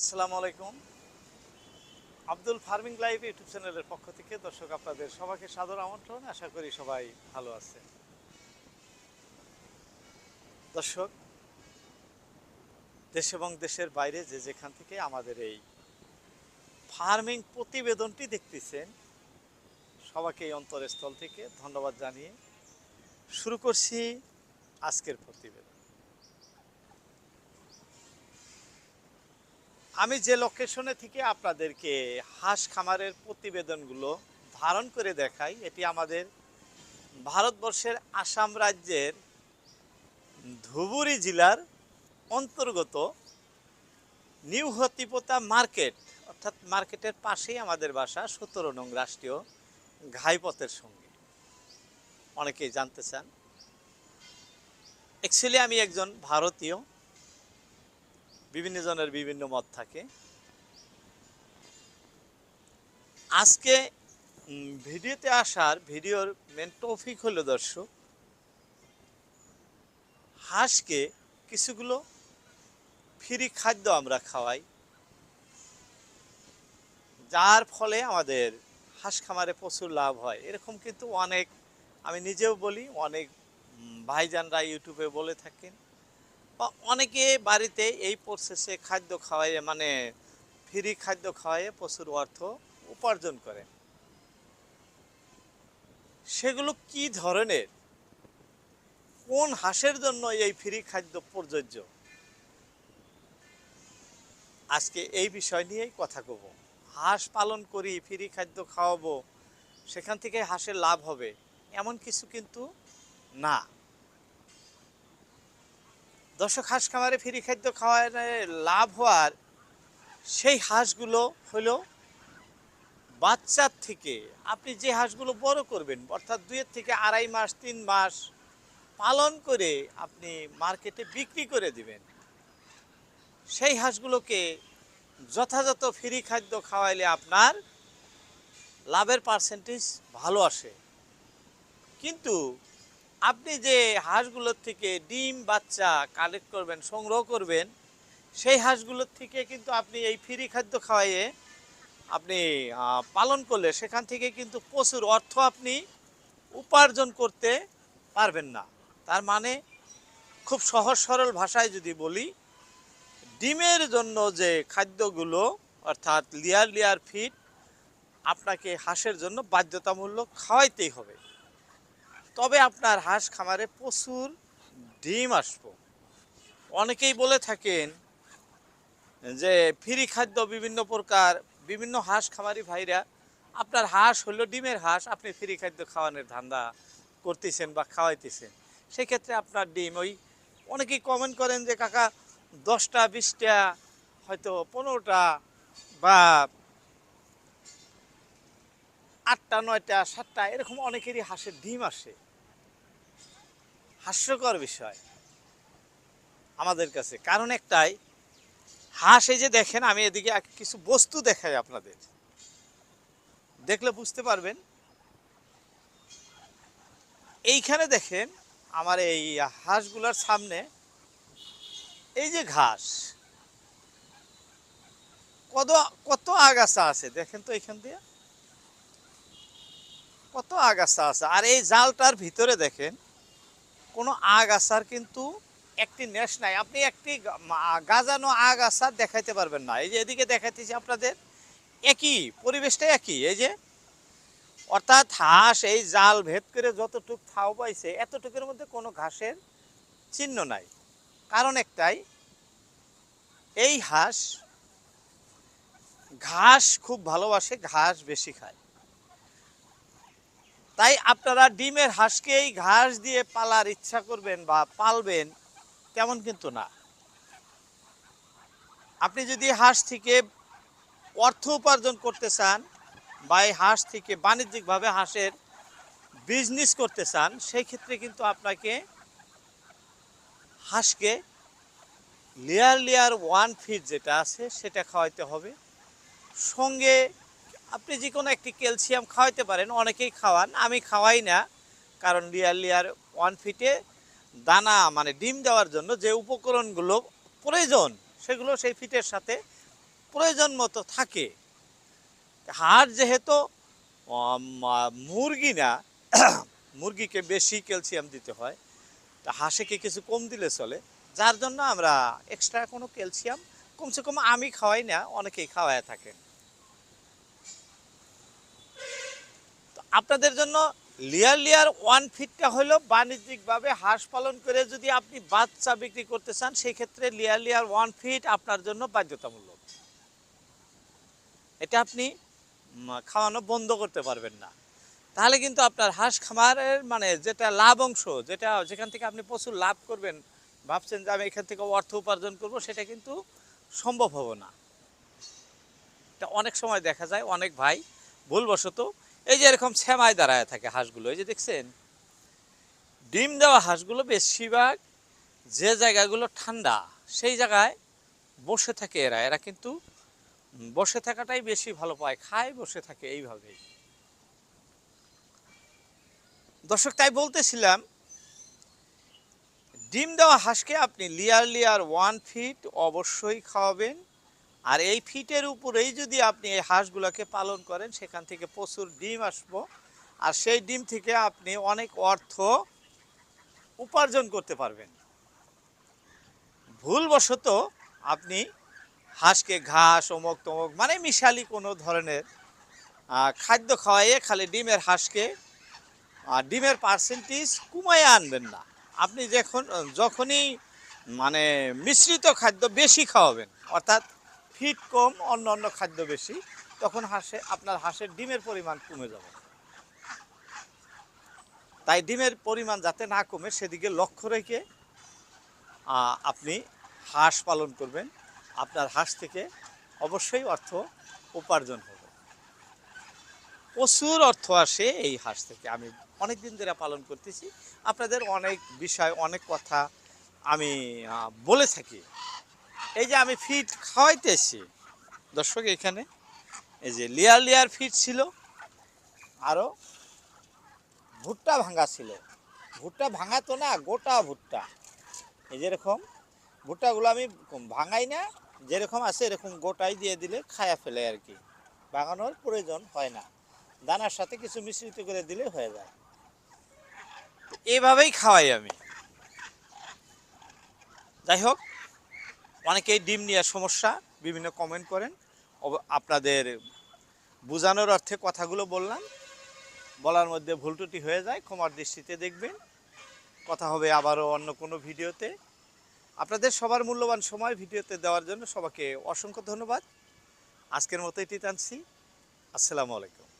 আসসালামু আলাইকুম। Abdul farming live YouTube চ্যানেলের পক্ষ থেকে দর্শক আপনাদের সবাইকে সাদর আমন্ত্রণ। আশা করি সবাই ভালো আছে। দর্শক, দেশ এবং দেশের বাইরে যে যেখান থেকে আমাদের এই ফার্মিং প্রতিবেদনটি দেখতেছেন, সবাইকে এই অন্তরস্থল থেকে ধন্যবাদ জানিয়ে শুরু করছি আজকের প্রতিবেদন। আমি যে লোকেশনে থেকে আপনাদেরকে হাঁস খামারের প্রতিবেদনগুলো ধারণ করে দেখাই, এটি আমাদের ভারতবর্ষের আসাম রাজ্যের ধুবুরী জেলার অন্তর্গত নিউ হতিপোতা মার্কেট, অর্থাৎ মার্কেটের পাশেই আমাদের বাসা, 17 নং রাষ্ট্রীয় ঘাইপথের সঙ্গে। অনেকেই জানতে চান, অ্যাকচুয়ালি আমি একজন ভারতীয়। বিভিন্ন জনের বিভিন্ন মত থাকে। আজকে ভিডিওতে আসার ভিডিওর মেন টপিক হলো দর্শক, হাঁসকে কিছুগুলো ফ্রি খাদ্য আমরা খাওয়াই, যার ফলে আমাদের হাঁস খামারে প্রচুর লাভ হয়। এরকম কিন্তু অনেক, আমি নিজেও বলি, অনেক ভাইজানরা ইউটিউবে বলে থাকেন, বা অনেকে বাড়িতে এই প্রসেসে খাদ্য খাওয়াই, মানে ফ্রি খাদ্য খাওয়াইয়ে প্রচুর অর্থ উপার্জন করে। সেগুলো কি ধরনের, কোন হাঁসের জন্য এই ফ্রি খাদ্য প্রযোজ্য, আজকে এই বিষয় নিয়েই কথা কব। হাঁস পালন করি, ফ্রি খাদ্য খাওয়াবো, সেখান থেকে হাঁসের লাভ হবে, এমন কিছু কিন্তু না। দর্শক, হাঁস খামারে ফ্রি খাদ্য খাওয়ালে লাভ হওয়ার সেই হাঁসগুলো হলো বাচ্চার থেকে আপনি যে হাঁসগুলো বড় করবেন, অর্থাৎ 2 থেকে 2.5 মাস 3 মাস পালন করে আপনি মার্কেটে বিক্রি করে দিবেন, সেই হাঁসগুলোকে যথাযথ ফ্রি খাদ্য খাওয়াইলে আপনার লাভের পার্সেন্টেজ ভালো আসে। কিন্তু আপনি যে হাঁসগুলোর থেকে ডিম বাচ্চা কালেক্ট করবেন, সংগ্রহ করবেন, সেই হাঁসগুলোর থেকে কিন্তু আপনি এই ফ্রি খাদ্য খাওয়াইয়ে আপনি পালন করলে সেখান থেকে কিন্তু প্রচুর অর্থ আপনি উপার্জন করতে পারবেন না। তার মানে খুব সহজ সরল ভাষায় যদি বলি, ডিমের জন্য যে খাদ্যগুলো, অর্থাৎ লেয়ার লেয়ার ফিড আপনাকে হাঁসের জন্য বাধ্যতামূলক খাওয়াইতেই হবে, তবে আপনার হাঁস খামারে প্রচুর ডিম আসবে। অনেকেই বলে থাকেন যে ফ্রি খাদ্য বিভিন্ন প্রকার, বিভিন্ন হাঁস খামারি ভাইরা, আপনার হাঁস হলো ডিমের হাঁস, আপনি ফ্রি খাদ্য খাওয়ানোর ধান্দা করতেছেন বা খাওয়াইতেছেন, সেক্ষেত্রে আপনার ডিম ওই, অনেকেই কমেন্ট করেন যে কাকা 10টা 20টা হয়তো 15টা বা 8টা 9টা 7টা এরকম অনেকেরই হাঁসের ডিম আসে। হাস্যকর বিষয় আমাদের কাছে, কারণ একটাই, হাঁস এই যে দেখেন, আমি এদিকে কিছু বস্তু দেখাই আপনাদের, দেখলে বুঝতে পারবেন। এইখানে দেখেন আমার এই হাঁসগুলোর সামনে এই যে ঘাস, কত কত আগাছা আছে দেখেন তো, এইখান দিয়ে কত আগাছা আছে। আর এই জালটার ভিতরে দেখেন কোনো আগাছার কিন্তু একটি নেশ নাই। আপনি একটি গাজানো আগাছা দেখাইতে পারবেন না। এই যে এদিকে দেখাইতেছি আপনাদের, একই পরিবেশটা একই। এই যে, অর্থাৎ হাঁস এই জাল ভেদ করে যতটুক ফাও পাইছে, এতটুকুর মধ্যে কোনো ঘাসের চিহ্ন নাই। কারণ একটাই, এই হাঁস ঘাস খুব ভালোবাসে, ঘাস বেশি খায়। তাই আপনারা ডিমের হাঁসকেই ঘাস দিয়ে পালার ইচ্ছা করবেন বা পালবেন, তেমন কিন্তু না। আপনি যদি হাঁস থেকে অর্থ উপার্জন করতে চান বা এই হাঁস থেকে বাণিজ্যিকভাবে হাঁসের বিজনেস করতে চান, সেই ক্ষেত্রে কিন্তু আপনাকে হাঁসকে লেয়ার লেয়ার ওয়ান ফিড যেটা আছে সেটা খাওয়াইতে হবে। সঙ্গে আপনি যে কোনো একটি ক্যালসিয়াম খাওয়াইতে পারেন, অনেকেই খাওয়ান, আমি খাওয়াই না। কারণ লেয়ার লেয়ার ওয়ান ফিটে দানা, মানে ডিম দেওয়ার জন্য যে উপকরণগুলো প্রয়োজন, সেগুলো সেই ফিটের সাথে প্রয়োজন মতো থাকে। হাড় যেহেতু মুরগি না, মুরগিকে বেশি ক্যালসিয়াম দিতে হয়, তা হাঁসকে কিছু কম দিলে চলে, যার জন্য আমরা এক্সট্রা কোনো ক্যালসিয়াম কমসে কম আমি খাওয়াই না, অনেকেই খাওয়ায় থাকেন। তো আপনাদের জন্য লেয়ার 1 ফিটটা হলো বাণিজ্যিকভাবে হাঁস পালন করে যদি আপনি বাচ্চা বিক্রি করতে চান, সেই ক্ষেত্রে লেয়ার 1 ফিট আপনার জন্য বাধ্যতামূলক। এটা আপনি খাওয়ানো বন্ধ করতে পারবেন না। তাহলে কিন্তু আপনার হাঁস খামারের মানে যেটা লাভ অংশ, যেখান থেকে আপনি প্রচুর লাভ করবেন, ভাবছেন যে আমি এখান থেকে অর্থ উপার্জন করব, সেটা কিন্তু সম্ভব হবে না। এটা অনেক সময় দেখা যায় অনেক ভাই ভুলবশত এই যে এরকম সেমাই দাঁড়ায় থাকে হাঁসগুলো, এই যে দেখছেন ডিম দেওয়া হাঁসগুলো বেশিরভাগ যে জায়গাগুলো ঠান্ডা সেই জায়গায় বসে থাকে এরা। এরা কিন্তু বসে থাকাটাই বেশি ভালো পায়, খায় বসে থাকে এইভাবেই। দর্শক, তাই বলতেছিলাম ডিম দেওয়া হাঁসকে আপনি লেয়ার 1 ফিট অবশ্যই খাওয়াবেন। আর এই ফিটের উপরেই যদি আপনি এই হাঁসগুলোকে পালন করেন, সেখান থেকে প্রচুর ডিম আসবো, আর সেই ডিম থেকে আপনি অনেক অর্থ উপার্জন করতে পারবেন। ভুলবশত আপনি হাঁসকে ঘাস অমুক তমুক মানে মিশালি কোনো ধরনের খাদ্য খাওয়াইয়ে খালি ডিমের হাঁসকে ডিমের পার্সেন্টেজ কমায় আনবেন না। আপনি যখনই মানে মিশ্রিত খাদ্য বেশি খাওয়াবেন, অর্থাৎ ফিট কম অন্য অন্য খাদ্য বেশি, তখন আপনার হাঁসের ডিমের পরিমাণ কমে যাবে। তাই ডিমের পরিমাণ যাতে না কমে সেদিকে লক্ষ্য রেখে আপনি হাঁস পালন করবেন। আপনার হাঁস থেকে অবশ্যই অর্থ উপার্জন হবে, প্রচুর অর্থ আসে এই হাঁস থেকে। আমি অনেক দিন ধরে পালন করতেছি, আপনাদের অনেক বিষয় অনেক কথা আমি বলে থাকি। এই যে আমি ফিড খাওয়াইতেছি দর্শক, এখানে এই যে লেয়ার ফিড ছিল, আরও ভুট্টা ভাঙা ছিল। ভুট্টা ভাঙা তো না, গোটা ভুট্টা। এই যেরকম ভুট্টাগুলো আমি ভাঙাই না, যেরকম আছে এরকম গোটাই দিয়ে দিলে খায়া ফেলে আর কি, ভাঙানোর প্রয়োজন হয় না, দানার সাথে কিছু মিশ্রিত করে দিলে হয়ে যায়। এভাবেই খাওয়াই আমি। যাই হোক, অনেকেই ডিম নিয়ে সমস্যা বিভিন্ন কমেন্ট করেন, আপনাদের বোঝানোর অর্থে কথাগুলো বললাম, বলার মধ্যে ভুল ত্রুটি হয়ে যায় ক্ষমার দৃষ্টিতে দেখবেন। কথা হবে আবারও অন্য কোনো ভিডিওতে। আপনাদের সবার মূল্যবান সময় ভিডিওতে দেওয়ার জন্য সবাইকে অসংখ্য ধন্যবাদ। আজকের মতো এটি টানছি। আসসালামু আলাইকুম।